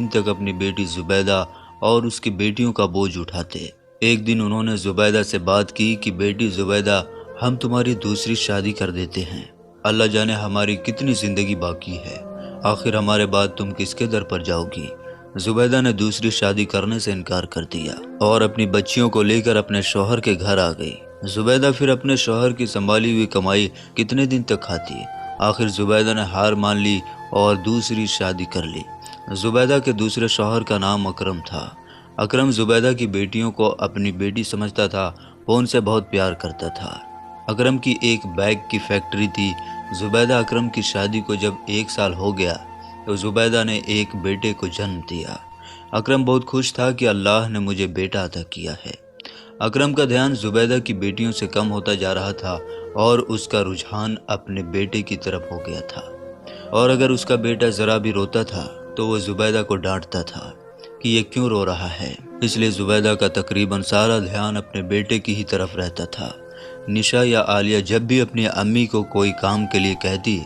तक अपनी बेटी जुबैदा और उसकी बेटियों का बोझ उठाते। एक दिन उन्होंने जुबैदा से बात की कि बेटी जुबैदा, हम तुम्हारी दूसरी शादी कर देते हैं। अल्लाह जाने हमारी कितनी जिंदगी बाकी है, आखिर हमारे बाद तुम किसके दर पर जाओगी। जुबैदा ने दूसरी शादी करने से इनकार कर दिया और अपनी बच्चियों को लेकर अपने शौहर के घर आ गई। जुबैदा फिर अपने शौहर की संभाली हुई कमाई कितने दिन तक खाती। आखिर जुबैदा ने हार मान ली और दूसरी शादी कर ली। जुबैदा के दूसरे शौहर का नाम अकरम था। अकरम जुबैदा की बेटियों को अपनी बेटी समझता था, वो उनसे बहुत प्यार करता था। अकरम की एक बैग की फैक्ट्री थी। जुबैदा अकरम की शादी को जब 1 साल हो गया तो जुबैदा ने एक बेटे को जन्म दिया। अकरम बहुत खुश था कि अल्लाह ने मुझे बेटा अता किया है। अकरम का ध्यान जुबैदा की बेटियों से कम होता जा रहा था और उसका रुझान अपने बेटे की तरफ हो गया था। और अगर उसका बेटा जरा भी रोता था तो वो जुबैदा को डांटता था कि ये क्यों रो रहा है। इसलिए जुबैदा का तकरीबन सारा ध्यान अपने बेटे की ही तरफ रहता था। निशा या आलिया जब भी अपनी अम्मी को कोई काम के लिए कहती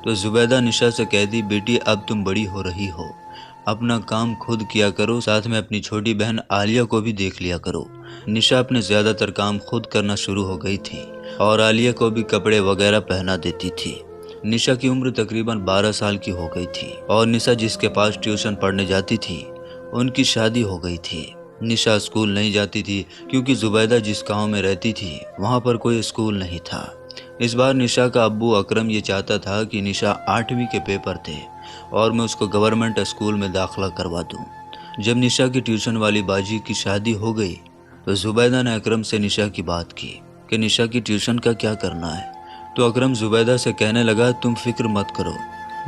तो जुबैदा निशा से कहती, बेटी अब तुम बड़ी हो रही हो, अपना काम खुद किया करो, साथ में अपनी छोटी बहन आलिया को भी देख लिया करो। निशा अपने ज़्यादातर काम खुद करना शुरू हो गई थी और आलिया को भी कपड़े वगैरह पहना देती थी। निशा की उम्र तकरीबन 12 साल की हो गई थी और निशा जिसके पास ट्यूशन पढ़ने जाती थी उनकी शादी हो गई थी। निशा स्कूल नहीं जाती थी क्योंकि जुबैदा जिस गांव में रहती थी वहां पर कोई स्कूल नहीं था। इस बार निशा का अब्बू अकरम ये चाहता था कि निशा 8वीं के पेपर थे और मैं उसको गवर्नमेंट स्कूल में दाखिला करवा दूं। जब निशा की ट्यूशन वाली बाजी की शादी हो गई तो जुबैदा ने अकरम से निशा की बात की कि निशा की ट्यूशन का क्या करना है। तो अकरम जुबैदा से कहने लगा, तुम फिक्र मत करो,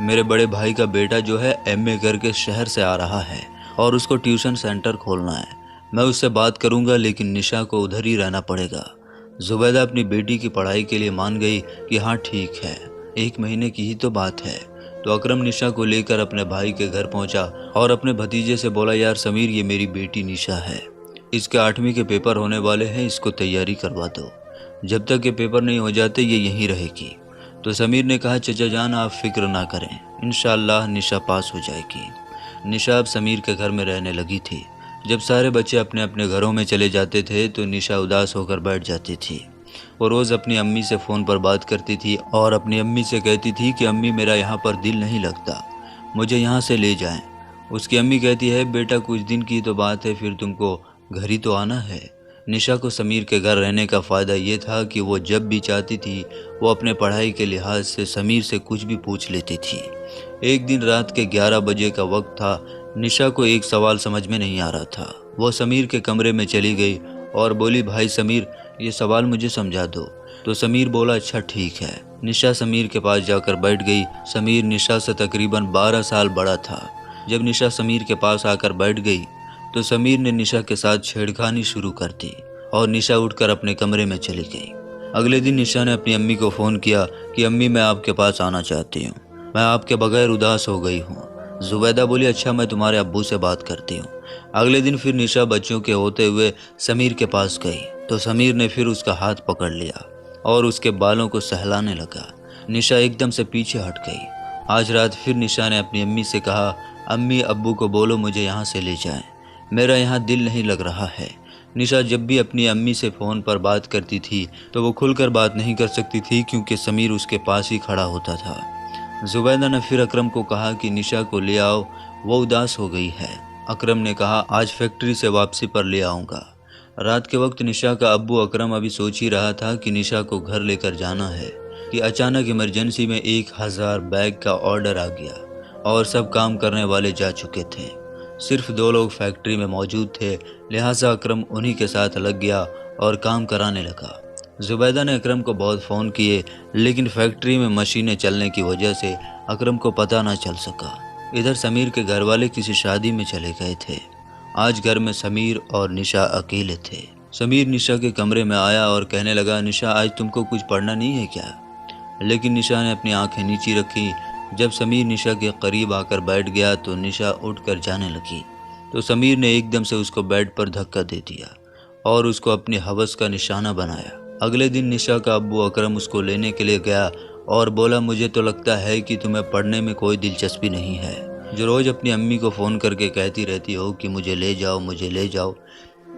मेरे बड़े भाई का बेटा जो है MA करके शहर से आ रहा है और उसको ट्यूशन सेंटर खोलना है। मैं उससे बात करूंगा, लेकिन निशा को उधर ही रहना पड़ेगा। जुबैदा अपनी बेटी की पढ़ाई के लिए मान गई कि हाँ ठीक है, 1 महीने की ही तो बात है। तो अकरम निशा को लेकर अपने भाई के घर पहुंचा और अपने भतीजे से बोला, यार समीर, ये मेरी बेटी निशा है, इसके 8वीं के पेपर होने वाले हैं, इसको तैयारी करवा दो, जब तक ये पेपर नहीं हो जाते ये यहीं रहेगी। तो समीर ने कहा, चचा जान आप फिक्र ना करें, इंशाअल्लाह निशा पास हो जाएगी। निशा अब समीर के घर में रहने लगी थी। जब सारे बच्चे अपने अपने घरों में चले जाते थे तो निशा उदास होकर बैठ जाती थी। वो रोज़ अपनी अम्मी से फ़ोन पर बात करती थी और अपनी अम्मी से कहती थी कि अम्मी मेरा यहाँ पर दिल नहीं लगता, मुझे यहाँ से ले जाएं। उसकी अम्मी कहती है, बेटा कुछ दिन की तो बात है, फिर तुमको घर ही तो आना है। निशा को समीर के घर रहने का फ़ायदा ये था कि वो जब भी चाहती थी वो अपने पढ़ाई के लिहाज से समीर से कुछ भी पूछ लेती थी। एक दिन रात के 11 बजे का वक्त था। निशा को एक सवाल समझ में नहीं आ रहा था। वो समीर के कमरे में चली गई और बोली, भाई समीर, ये सवाल मुझे समझा दो। तो समीर बोला, अच्छा ठीक है। निशा समीर के पास जाकर बैठ गई। समीर निशा से तकरीबन 12 साल बड़ा था। जब निशा समीर के पास आकर बैठ गई तो समीर ने निशा के साथ छेड़खानी शुरू कर दी और निशा उठकर अपने कमरे में चली गई। अगले दिन निशा ने अपनी अम्मी को फ़ोन किया कि अम्मी मैं आपके पास आना चाहती हूँ, मैं आपके बगैर उदास हो गई हूँ। जुबैदा बोली, अच्छा मैं तुम्हारे अब्बू से बात करती हूँ। अगले दिन फिर निशा बच्चों के होते हुए समीर के पास गई तो समीर ने फिर उसका हाथ पकड़ लिया और उसके बालों को सहलाने लगा। निशा एकदम से पीछे हट गई। आज रात फिर निशा ने अपनी अम्मी से कहा, अम्मी अब्बू को बोलो मुझे यहाँ से ले जाएं, मेरा यहाँ दिल नहीं लग रहा है। निशा जब भी अपनी अम्मी से फ़ोन पर बात करती थी तो वो खुलकर बात नहीं कर सकती थी क्योंकि समीर उसके पास ही खड़ा होता था। जुबैदा ने फिर अकरम को कहा कि निशा को ले आओ, वो उदास हो गई है। अकरम ने कहा, आज फैक्ट्री से वापसी पर ले आऊँगा। रात के वक्त निशा का अब्बू अकरम अभी सोच ही रहा था कि निशा को घर लेकर जाना है कि अचानक इमरजेंसी में 1000 बैग का ऑर्डर आ गया और सब काम करने वाले जा चुके थे। सिर्फ 2 लोग फैक्ट्री में मौजूद थे, लिहाजा अकरम उन्हीं के साथ लग गया और काम कराने लगा। जुबैदा ने अकरम को बहुत फ़ोन किए लेकिन फैक्ट्री में मशीनें चलने की वजह से अकरम को पता ना चल सका। इधर समीर के घर वाले किसी शादी में चले गए थे। आज घर में समीर और निशा अकेले थे। समीर निशा के कमरे में आया और कहने लगा, निशा आज तुमको कुछ पढ़ना नहीं है क्या? लेकिन निशा ने अपनी आंखें नीची रखी। जब समीर निशा के करीब आकर बैठ गया तो निशा उठकर जाने लगी तो समीर ने एकदम से उसको बेड पर धक्का दे दिया और उसको अपनी हवस का निशाना बनाया। अगले दिन निशा का अब्बू अकरम उसको लेने के लिए गया और बोला, मुझे तो लगता है कि तुम्हें पढ़ने में कोई दिलचस्पी नहीं है, जो रोज़ अपनी अम्मी को फ़ोन करके कहती रहती हो कि मुझे ले जाओ, मुझे ले जाओ,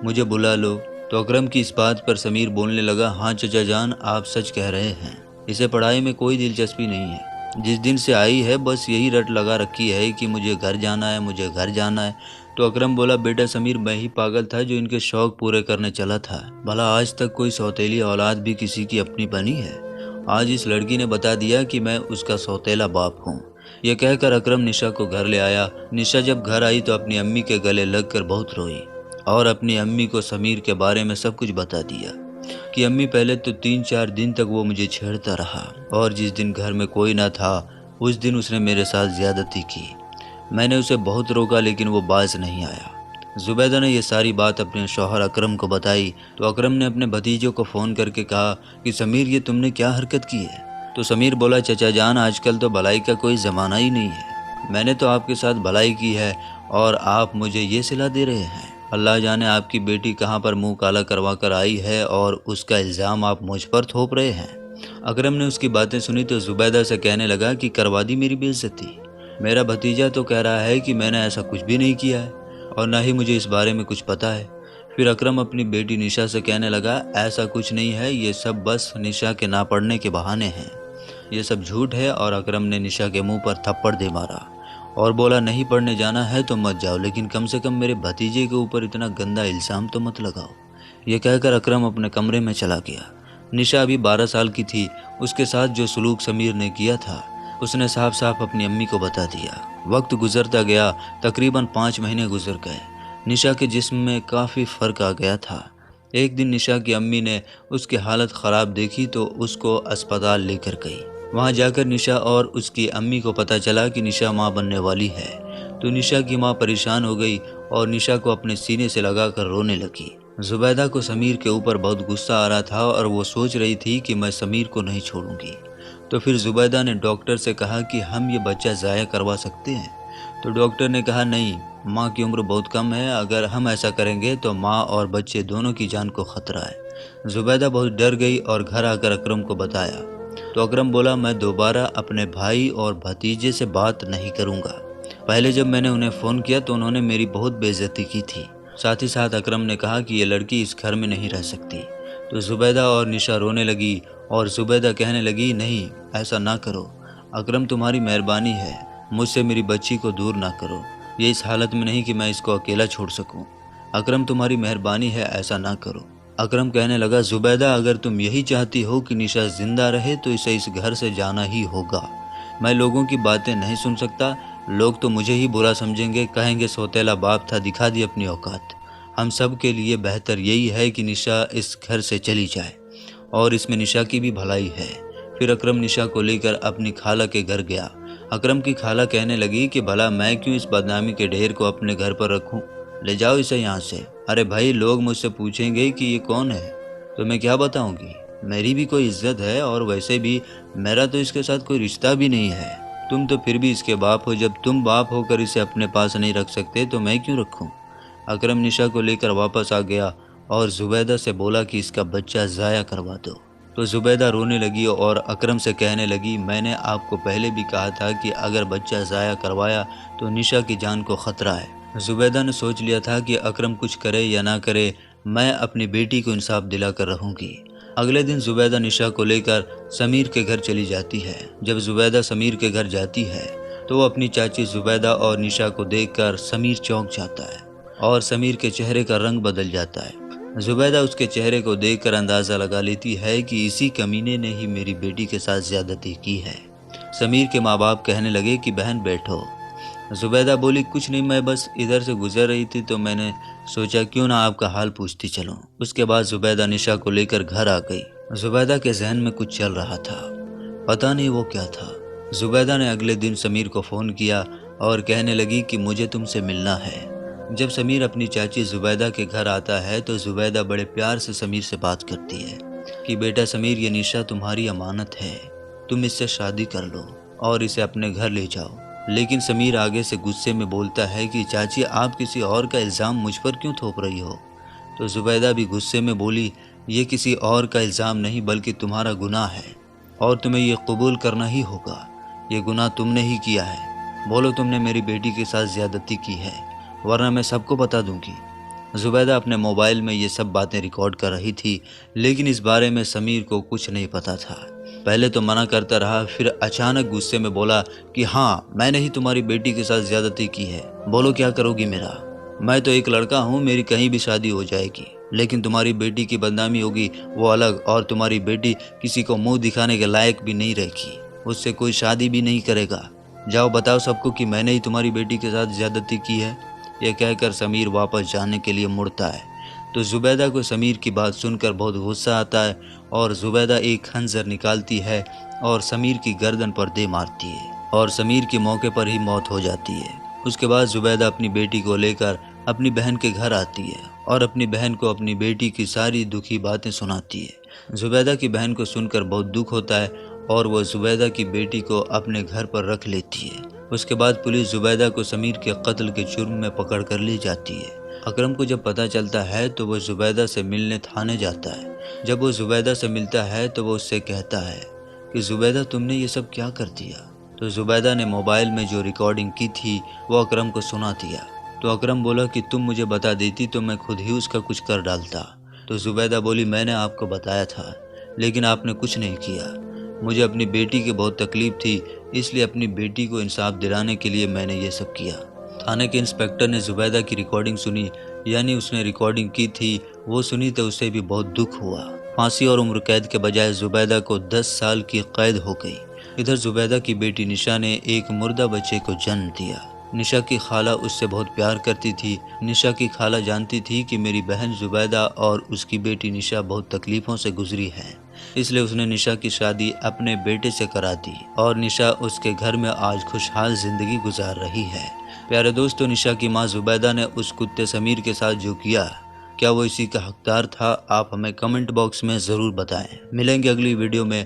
मुझे बुला लो। तो अकरम की इस बात पर समीर बोलने लगा, हाँ चचा जान, आप सच कह रहे हैं, इसे पढ़ाई में कोई दिलचस्पी नहीं है। जिस दिन से आई है बस यही रट लगा रखी है कि मुझे घर जाना है, मुझे घर जाना है। तो अकरम बोला, बेटा समीर, मैं ही पागल था जो इनके शौक पूरे करने चला था। भला आज तक कोई सौतेली औलाद भी किसी की अपनी बनी है? आज इस लड़की ने बता दिया कि मैं उसका सौतेला बाप हूँ। यह कहकर अकरम निशा को घर ले आया। निशा जब घर आई तो अपनी अम्मी के गले लगकर बहुत रोई और अपनी अम्मी को समीर के बारे में सब कुछ बता दिया कि अम्मी, पहले तो 3-4 दिन तक वो मुझे छेड़ता रहा और जिस दिन घर में कोई ना था उस दिन उसने मेरे साथ ज्यादती की। मैंने उसे बहुत रोका लेकिन वो बाज नहीं आया। जुबैदा ने यह सारी बात अपने शौहर अकरम को बताई तो अकरम ने अपने भतीजों को फ़ोन करके कहा कि समीर, ये तुमने क्या हरकत की है? तो समीर बोला, चचा जान, आजकल तो भलाई का कोई ज़माना ही नहीं है। मैंने तो आपके साथ भलाई की है और आप मुझे ये सिला दे रहे हैं। अल्लाह जाने आपकी बेटी कहाँ पर मुंह काला करवा कर आई है और उसका इल्ज़ाम आप मुझ पर थोप रहे हैं। अकरम ने उसकी बातें सुनी तो जुबैदा से कहने लगा कि करवा दी मेरी बेइज्जती। मेरा भतीजा तो कह रहा है कि मैंने ऐसा कुछ भी नहीं किया है और ना ही मुझे इस बारे में कुछ पता है। फिर अकरम अपनी बेटी निशा से कहने लगा, ऐसा कुछ नहीं है, ये सब बस निशा के ना पढ़ने के बहाने हैं, ये सब झूठ है। और अकरम ने निशा के मुंह पर थप्पड़ दे मारा और बोला, नहीं पढ़ने जाना है तो मत जाओ, लेकिन कम से कम मेरे भतीजे के ऊपर इतना गंदा इल्ज़ाम तो मत लगाओ। यह कहकर अकरम अपने कमरे में चला गया। निशा अभी 12 साल की थी। उसके साथ जो सलूक समीर ने किया था उसने साफ साफ अपनी अम्मी को बता दिया। वक्त गुजरता गया, तकरीबन 5 महीने गुजर गए। निशा के जिस्म में काफ़ी फ़र्क आ गया था। एक दिन निशा की अम्मी ने उसकी हालत ख़राब देखी तो उसको अस्पताल लेकर गई। वहाँ जाकर निशा और उसकी अम्मी को पता चला कि निशा माँ बनने वाली है। तो निशा की माँ परेशान हो गई और निशा को अपने सीने से लगाकर रोने लगी। जुबैदा को समीर के ऊपर बहुत गुस्सा आ रहा था और वो सोच रही थी कि मैं समीर को नहीं छोड़ूंगी। तो फिर जुबैदा ने डॉक्टर से कहा कि हम ये बच्चा ज़ाया करवा सकते हैं। तो डॉक्टर ने कहा, नहीं, माँ की उम्र बहुत कम है, अगर हम ऐसा करेंगे तो माँ और बच्चे दोनों की जान को खतरा है। जुबैदा बहुत डर गई और घर आकर अकरम को बताया। तो अकरम बोला, मैं दोबारा अपने भाई और भतीजे से बात नहीं करूँगा। पहले जब मैंने उन्हें फ़ोन किया तो उन्होंने मेरी बहुत बेइज्जती की थी। साथ ही साथ अकरम ने कहा कि ये लड़की इस घर में नहीं रह सकती। तो जुबैदा और निशा रोने लगी और जुबैदा कहने लगी, नहीं, ऐसा ना करो अकरम, तुम्हारी मेहरबानी है, मुझसे मेरी बच्ची को दूर ना करो। ये इस हालत में नहीं कि मैं इसको अकेला छोड़ सकूं। अकरम, तुम्हारी मेहरबानी है, ऐसा ना करो। अकरम कहने लगा, जुबैदा, अगर तुम यही चाहती हो कि निशा जिंदा रहे तो इसे इस घर से जाना ही होगा। मैं लोगों की बातें नहीं सुन सकता। लोग तो मुझे ही बुरा समझेंगे, कहेंगे सौतेला बाप था, दिखा दी अपनी औकात। हम सब के लिए बेहतर यही है कि निशा इस घर से चली जाए और इसमें निशा की भी भलाई है। फिर अकरम निशा को लेकर अपनी खाला के घर गया। अकरम की खाला कहने लगी कि भला मैं क्यों इस बदनामी के ढेर को अपने घर पर रखूं, ले जाओ इसे यहाँ से। अरे भाई, लोग मुझसे पूछेंगे कि ये कौन है तो मैं क्या बताऊंगी? मेरी भी कोई इज्जत है और वैसे भी मेरा तो इसके साथ कोई रिश्ता भी नहीं है। तुम तो फिर भी इसके बाप हो, जब तुम बाप होकर इसे अपने पास नहीं रख सकते तो मैं क्यों रखूं? अकरम निशा को लेकर वापस आ गया और जुबैदा से बोला कि इसका बच्चा ज़ाया करवा दो। तो जुबैदा रोने लगी और अकरम से कहने लगी, मैंने आपको पहले भी कहा था कि अगर बच्चा ज़ाया करवाया तो निशा की जान को ख़तरा है। जुबैदा ने सोच लिया था कि अकरम कुछ करे या ना करे, मैं अपनी बेटी को इंसाफ दिलाकर रहूँगी। अगले दिन जुबैदा निशा को लेकर समीर के घर चली जाती है। जब जुबैदा समीर के घर जाती है तो वो अपनी चाची जुबैदा और निशा को देखकर समीर चौंक जाता है और समीर के चेहरे का रंग बदल जाता है। जुबैदा उसके चेहरे को देखकर अंदाज़ा लगा लेती है कि इसी कमीने ने ही मेरी बेटी के साथ ज्यादती की है। समीर के माँ बाप कहने लगे कि बहन बैठो। जुबैदा बोली, कुछ नहीं, मैं बस इधर से गुजर रही थी तो मैंने सोचा क्यों ना आपका हाल पूछती चलूं। उसके बाद जुबैदा निशा को लेकर घर आ गई। जुबैदा के जहन में कुछ चल रहा था, पता नहीं वो क्या था। जुबैदा ने अगले दिन समीर को फ़ोन किया और कहने लगी कि मुझे तुमसे मिलना है। जब समीर अपनी चाची जुबैदा के घर आता है तो जुबैदा बड़े प्यार से समीर से बात करती है कि बेटा समीर, ये निशा तुम्हारी अमानत है, तुम इससे शादी कर लो और इसे अपने घर ले जाओ। लेकिन समीर आगे से गुस्से में बोलता है कि चाची, आप किसी और का इल्ज़ाम मुझ पर क्यों थोप रही हो? तो जुबैदा भी गुस्से में बोली, ये किसी और का इल्ज़ाम नहीं बल्कि तुम्हारा गुनाह है और तुम्हें ये कबूल करना ही होगा। ये गुनाह तुमने ही किया है। बोलो तुमने मेरी बेटी के साथ ज्यादती की है, वरना मैं सबको बता दूंगी। जुबैदा अपने मोबाइल में ये सब बातें रिकॉर्ड कर रही थी, लेकिन इस बारे में समीर को कुछ नहीं पता था। पहले तो मना करता रहा, फिर अचानक गुस्से में बोला कि हाँ, मैंने ही तुम्हारी बेटी के साथ ज्यादती की है, बोलो क्या करोगी मेरा। मैं तो एक लड़का हूँ, मेरी कहीं भी शादी हो जाएगी, लेकिन तुम्हारी बेटी की बदनामी होगी वो अलग, और तुम्हारी बेटी किसी को मुंह दिखाने के लायक भी नहीं रहेगी, उससे कोई शादी भी नहीं करेगा। जाओ बताओ सबको कि मैंने ही तुम्हारी बेटी के साथ ज्यादती की है। यह कहकर समीर वापस जाने के लिए मुड़ता है तो जुबैदा को समीर की बात सुनकर बहुत गुस्सा आता है और जुबैदा एक खंजर निकालती है और समीर की गर्दन पर दे मारती है और समीर की मौके पर ही मौत हो जाती है। उसके बाद जुबैदा अपनी बेटी को लेकर अपनी बहन के घर आती है और अपनी बहन को अपनी बेटी की सारी दुखी बातें सुनाती है। जुबैदा की बहन को सुनकर बहुत दुख होता है और वह जुबैदा की बेटी को अपने घर पर रख लेती है। उसके बाद पुलिस जुबैदा को समीर के कत्ल के जुर्म में पकड़ कर ले जाती है। अकरम को जब पता चलता है तो वह जुबैदा से मिलने थाने जाता है। जब वो जुबैदा से मिलता है तो वो उससे कहता है कि जुबैदा तुमने ये सब क्या कर दिया। तो जुबैदा ने मोबाइल में जो रिकॉर्डिंग की थी वो अकरम को सुना दिया। तो अकरम बोला कि तुम मुझे बता देती तो मैं खुद ही उसका कुछ कर डालता। तो जुबैदा बोली मैंने आपको बताया था, लेकिन आपने कुछ नहीं किया। मुझे अपनी बेटी की बहुत तकलीफ थी, इसलिए अपनी बेटी को इंसाफ दिलाने के लिए मैंने ये सब किया। थाने के इंस्पेक्टर ने जुबैदा की रिकॉर्डिंग सुनी, यानी उसने रिकॉर्डिंग की थी वो सुनी, तो उसे भी बहुत दुख हुआ। फांसी और उम्र कैद के बजाय जुबैदा को 10 साल की कैद हो गई। इधर जुबैदा की बेटी निशा ने एक मुर्दा बच्चे को जन्म दिया। निशा की खाला उससे बहुत प्यार करती थी। निशा की खाला जानती थी कि मेरी बहन जुबैदा और उसकी बेटी निशा बहुत तकलीफों से गुजरी है, इसलिए उसने निशा की शादी अपने बेटे से करा दी और निशा उसके घर में आज खुशहाल जिंदगी गुजार रही है। प्यारे दोस्तों, निशा की माँ जुबैदा ने उस कुत्ते समीर के साथ जो किया, क्या वो इसी का हकदार था? आप हमें कमेंट बॉक्स में ज़रूर बताएं। मिलेंगे अगली वीडियो में